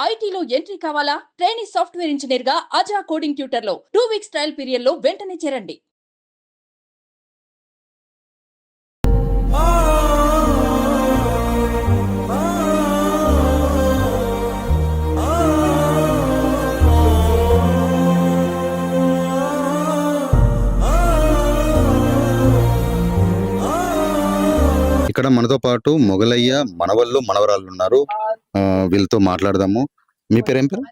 ఐటీలో ఎంట్రీ కావాలా? Trainee software engineer గా అజా కోడింగ్ ట్యూటర్ లో 2 వీక్స్ ట్రయల్ పీరియడ్ లో వెంటనే చేరండి. ఇక్కడ మనతో పాటు మొగలయ్య మనవళ్ళు మనవరాళ్ళు ఉన్నారు. వీళ్ళతో మాట్లాడదాము. మీ పేరేం పేరు?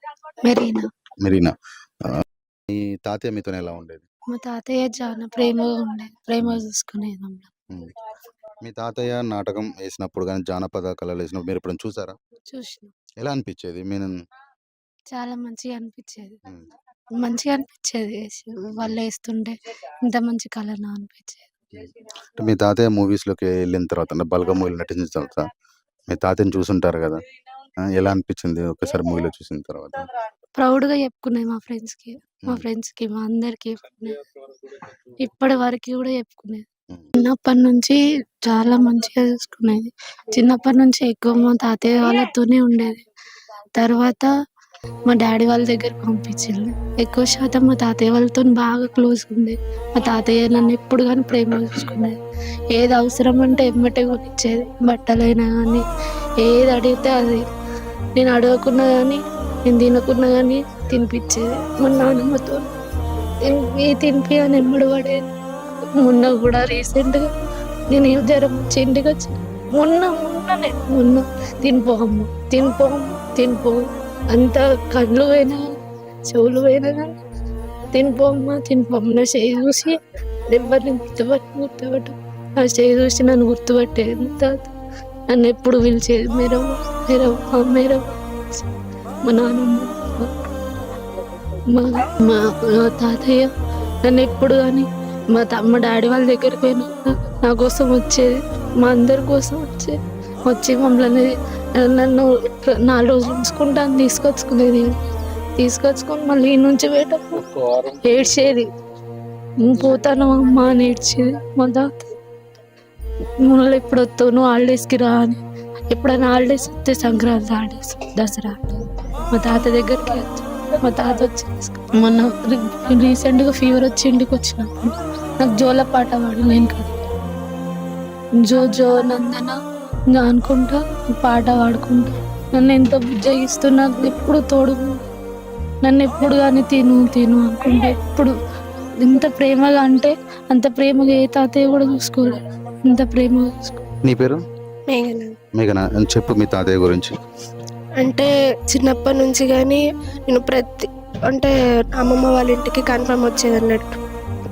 మెరీనా. మెరీనా. మీ తాతయ్య మీతో ఎలా ఉండేది? మా తాతయ్య చాలా ప్రేమగా ఉండేది, ప్రేమగా చూసుకునేది మమ్మల్ని. మీ తాతయ్య నాటకం వేసినప్పుడు కానీ జానపద కళలు వేసినప్పుడు మీరు ఎప్పుడైనా చూసారా? చూసిన. ఎలా అనిపించేది? చాలా మంచిగా అనిపించేది, మంచిగా అనిపించేది. వాళ్ళు వేస్తుంటే ఇంత మంచి కళనా అనిపించేది. మీ తాతయ్య మూవీస్ లోకి వెళ్ళిన తర్వాత అంటే బల్గ మూవీలో నటించిన తర్వాత మీ తాతయ్యని చూసుంటారు కదా, ఎలా అనిపించింది ఒకసారి మూవీలో చూసిన తర్వాత? ప్రౌడ్గా చెప్పుకునేది మా ఫ్రెండ్స్కి మా అందరికి ఇప్పటి వరకు కూడా చెప్పుకునేది. చిన్నప్పటి నుంచి చాలా మంచిగా చూసుకునేది. చిన్నప్పటి నుంచి ఎక్కువ మా తాతయ్య వాళ్ళతోనే ఉండేది. తర్వాత మా డాడీ వాళ్ళ దగ్గర పంపించింది. ఎక్కువ శాతం మా తాతయ్య వాళ్ళతో బాగా క్లోజ్గా ఉండేది. మా తాతయ్య నన్ను ఎప్పుడు కానీ ప్రేమగా చూసుకునేది. ఏది అవసరం అంటే ఎమ్మటే కొనిచ్చేది. బట్టలైనా కానీ ఏది అడిగితే అది, నేను అడగకున్నా కానీ నేను తినకున్నా కానీ తినిపించేది. మా నాన్నమ్మతో తినిపి అని ఎమ్మడి పడేది. మొన్న కూడా రీసెంట్గా నేను జ్వరం వచ్చి ఇంటికి వచ్చి మొన్న తినిపో అంత కళ్ళు పోయినా చెవులు పోయినా కానీ తినిపోమ్మా నా చేయి చూసి ఎవరిని గుర్తుపట్టు ఆ చేయి చూసి నన్ను గుర్తుపట్టేది. నన్ను ఎప్పుడు పిలిచేది మేరవ్వ. మా నాన్నమ్మ మా తాతయ్య నన్ను ఎప్పుడు కానీ మా డాడీ వాళ్ళ దగ్గరికి పోయినా నా కోసం వచ్చేది, మా అందరి కోసం వచ్చి మమ్మల్ని నన్ను 4 రోజులు ఉంచుకుంటాను తీసుకొచ్చుకొని మళ్ళీ ఈ నుంచి పోయేటప్పుడు ఏడ్చేది. పోతాను అమ్మ అని ఏడ్చేది. మా తాత మళ్ళీ ఎప్పుడు వస్తావు నువ్వు హాలిడేస్కి రా అని. ఎప్పుడైనా హాలిడేస్ వస్తే సంక్రాంతి హాలిడేస్, దసరా మా తాత దగ్గరికి మా తాత వచ్చి మొన్న రీసెంట్గా ఫీవర్ వచ్చి ఇంటికి వచ్చినప్పుడు నాకు జోల పాట పాడు, నేను కదా జో నందన అనుకుంటా పాట పాడుకుంటా నన్ను ఎంత బుజ్జగిస్తున్నా ఎప్పుడు తోడు, నన్ను ఎప్పుడు కానీ తిను అనుకుంటా. ఎప్పుడు ఇంత ప్రేమగా అంటే అంత ప్రేమగా ఏ తాతయ్య కూడా చూసుకోలేదు, ఇంత ప్రేమగా చూసుకో. నీ పేరు? మేఘనా. చెప్పు మీ తాతయ్య గురించి. అంటే చిన్నప్పటి నుంచి కానీ నేను అంటే అమ్మమ్మ వాళ్ళ ఇంటికి కన్ఫర్మ్ వచ్చేది అన్నట్టు.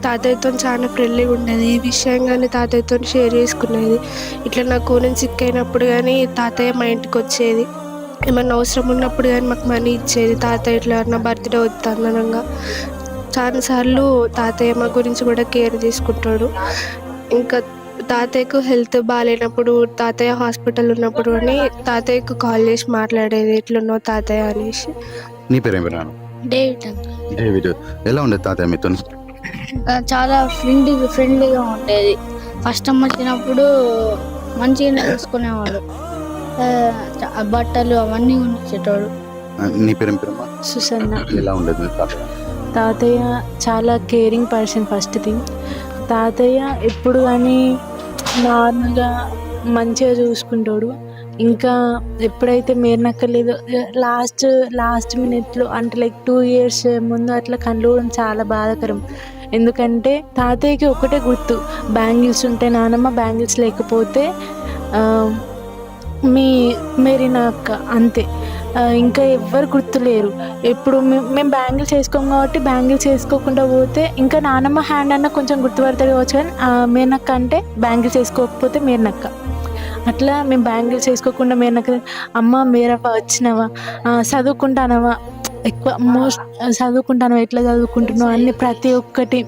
తాతయ్యతో చాలా ఫ్రెండ్లీగా ఉండేది. ఈ విషయం కానీ తాతయ్యతో షేర్ చేసుకునేది. ఇట్లా నాకు నేను సిక్ అయినప్పుడు కానీ తాతయ్య మా ఇంటికి వచ్చేది. ఏమన్నా అవసరం ఉన్నప్పుడు కానీ మాకు మనీ ఇచ్చేది. తాతయ్య ఇట్లా నా బర్త్డే వద్దనగా చాలాసార్లు తాతయ్య మా గురించి కూడా కేర్ తీసుకుంటాడు. ఇంకా తాతయ్యకు హెల్త్ బాగాలేనప్పుడు, తాతయ్య హాస్పిటల్ ఉన్నప్పుడు కానీ తాతయ్యకు కాల్ చేసి మాట్లాడేది, ఎట్లున్నావు తాతయ్య అనేసి. నీ పేరు ఏం పేరు? డేవిడ్. ఎలా ఉండేది తాతయ్య మీతో? చాలా ఫ్రెండ్లీగా ఉండేది. ఫస్ట్ వచ్చినప్పుడు మంచిగా చూసుకునేవాడు, బట్టలు అవన్నీ కొనిచ్చేటోడు. నీ పేరు ఏం పేరమ్మా? సుసన్న. ఎలా ఉండేది తాతయ్య? చాలా కేరింగ్ పర్సన్. ఫస్ట్ థింగ్, తాతయ్య ఎప్పుడు కానీ నార్మల్గా మంచిగా చూసుకుంటాడు. ఇంకా ఎప్పుడైతే మేరనక్కర్లేదు లాస్ట్ మినిట్లో అంటే లైక్ 2 years ముందు అట్లా కళ్ళు కూడా చాలా బాధాకరం. ఎందుకంటే తాతయ్యకి ఒకటే గుర్తు, బ్యాంగిల్స్ ఉంటే నానమ్మ, బ్యాంగిల్స్ లేకపోతే మెరీనా అక్క, అంతే. ఇంకా ఎవ్వరు గుర్తులేరు. ఎప్పుడు మేము బ్యాంగిల్స్ వేసుకోము కాబట్టి బ్యాంగిల్స్ వేసుకోకుండా పోతే ఇంకా నానమ్మ హ్యాండ్ అన్న కొంచెం గుర్తుపడతాడు కావచ్చు, కానీ మేనక్క అంటే బ్యాంగిల్స్ వేసుకోకపోతే మేరనక్క. అట్లా మేము బ్యాంగిల్స్ వేసుకోకుండా మేరనక్క, అమ్మ మేరవ్వ వచ్చినావా, చదువుకుంటానవా, ఎక్కువ చదువుకుంటానవా, ఎట్లా చదువుకుంటున్నావు అన్ని ప్రతి ఒక్కటి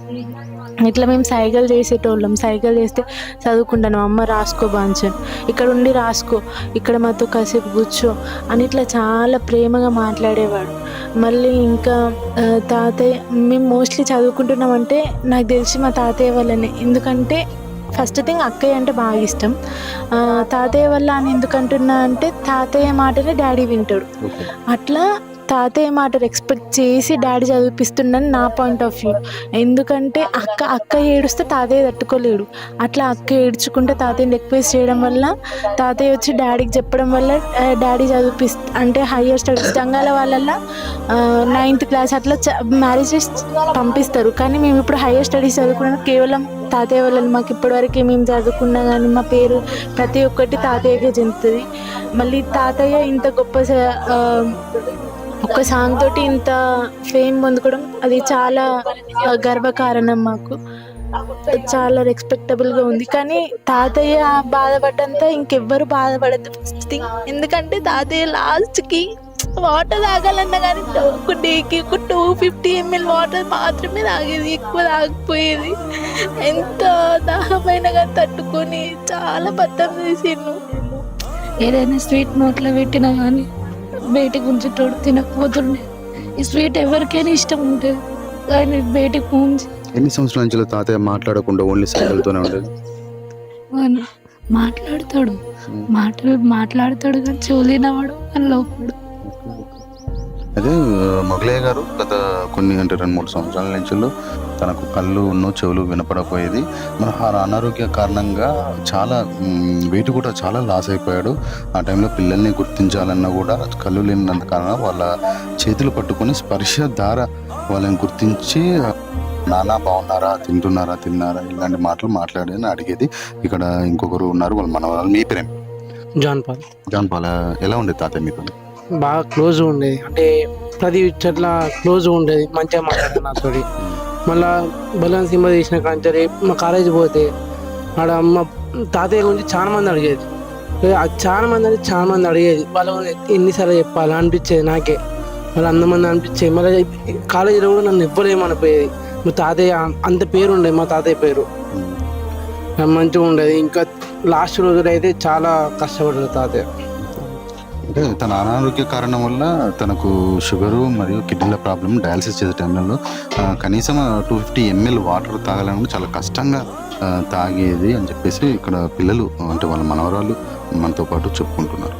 ఇట్లా మేము సైకిల్ చేసేటోళ్ళం. సైకిల్ చేస్తే చదువుకుంటాను, అమ్మ రాసుకో బాంచన్, ఇక్కడ ఉండి రాసుకో, ఇక్కడ మాతో కాసేపు కూర్చో అని ఇట్లా చాలా ప్రేమగా మాట్లాడేవాడు. మళ్ళీ ఇంకా తాతయ్య మేము మోస్ట్లీ చదువుకుంటున్నామంటే నాకు తెలిసి మా తాతయ్య వల్లనే. ఎందుకంటే ఫస్ట్ థింగ్ అక్కయ్య అంటే బాగా ఇష్టం. తాతయ్య వల్ల అని ఎందుకంటున్నా అంటే తాతయ్య మాటనే డాడీ వింటాడు. ఓకే. అట్లా తాతయ్య మాట రెస్పెక్ట్ చేసి డాడీ చదివిపిస్తుండని నా పాయింట్ ఆఫ్ వ్యూ. ఎందుకంటే అక్క ఏడుస్తే తాతయ్య తట్టుకోలేడు. అట్లా అక్క ఏడ్చుకుంటే తాతయ్యని రిక్వెస్ట్ చేయడం వల్ల తాతయ్య వచ్చి డాడీకి చెప్పడం వల్ల డాడీ అంటే హయ్యర్ స్టడీస్ రంగాల వాళ్ళ 9th క్లాస్ అట్లా మ్యారేజెస్ పంపిస్తారు. కానీ మేము ఇప్పుడు హయ్యర్ స్టడీస్ చదువుకున్నాం కేవలం తాతయ్య వల్ల. మాకు ఇప్పటివరకు మేము చదువుకున్నా కానీ మా పేరు ప్రతి ఒక్కటి తాతయ్యకే చెందుతుంది. మళ్ళీ తాతయ్య ఇంత గొప్ప ఒక్క సాంగ్ తోటి ఇంత ఫేమ్ పొందుకోవడం అది చాలా గర్వకారణం. మాకు చాలా రెస్పెక్టబుల్గా ఉంది. కానీ తాతయ్య బాధపడ్డంతా ఇంకెవ్వరు బాధపడద్దు ఫస్ట్ థింగ్. ఎందుకంటే తాతయ్య లాస్ట్కి వాటర్ తాగాలన్నా కానీ ఒక డేకి ఒక 250 ml వాటర్ మాత్రమే తాగేది, ఎక్కువ తాగిపోయేది. ఎంత దాహమైనా కానీ తట్టుకొని చాలా బద్దం చేసిండు. ఏదైనా స్వీట్ నోట్లో పెట్టినా కానీ బయటకు ఉంచేటోడు, తినకపోతుండే. ఈ స్వీట్ ఎవరికైనా ఇష్టం ఉంటుంది కానీ బయటకు ఉంచి ఎన్ని సంవత్సరాల నుంచి తాతయ్య మాట్లాడకుండా ఓన్లీ సైకిల్తోనే ఉండేది? మాట్లాడతాడు మాట్లాడతాడు కానీ చెవులినవాడు అని లోపడు. అదే మొగలయ్య గారు గత కొన్ని అంటే 2-3 సంవత్సరాల నుంచి తనకు కళ్ళు చెవులు వినపడపోయేది. మన అనారోగ్య కారణంగా చాలా వెయిట్ కూడా చాలా లాస్ అయిపోయాడు. ఆ టైంలో పిల్లల్ని గుర్తించాలన్నా కూడా కళ్ళు లేనంత కారణం వాళ్ళ చేతులు పట్టుకొని స్పర్శ ద్వారా వాళ్ళని గుర్తించి నాన్న బాగున్నారా, తిన్నారా ఇలాంటి మాటలు మాట్లాడని అడిగేది. ఇక్కడ ఇంకొకరు ఉన్నారు, వాళ్ళు మన వాళ్ళు. మీ పేరేం? John Paul. ఎలా ఉండేది తాతయ్య మీతో? బాగా క్లోజ్ ఉండేది. అంటే ప్రతి చెట్ల క్లోజ్ ఉండేది, మంచిగా మాట్లాడేది నాతో. మళ్ళా బలవన్ సినిమా తీసిన కాంచరి మా కాలేజీ పోతే ఆడ మా తాతయ్య గురించి చాలా మంది అడిగేది. చాలా మంది అడిగేది. వాళ్ళ ఎన్నిసార్లు చెప్పాలి అనిపించేది నాకే. వాళ్ళు 100 మంది అనిపించేది. మళ్ళీ కాలేజీలో కూడా నన్ను ఎవ్వరేమనిపోయేది. మా తాతయ్య అంత పేరు ఉండేది, మా తాతయ్య పేరు మంచిగా ఉండేది. ఇంకా లాస్ట్ రోజులు అయితే చాలా కష్టపడ్డాడు తాతయ్య. అంటే తన అనారోగ్య కారణం వల్ల తనకు షుగరు మరియు కిడ్నీల ప్రాబ్లం, డయాలసిస్ చేసే టైంలో కనీసం 250 ml వాటర్ తాగాలని చాలా కష్టంగా తాగేది అని చెప్పేసి ఇక్కడ పిల్లలు అంటే వాళ్ళ మనవరాలు మనతో పాటు చెప్పుకుంటున్నారు.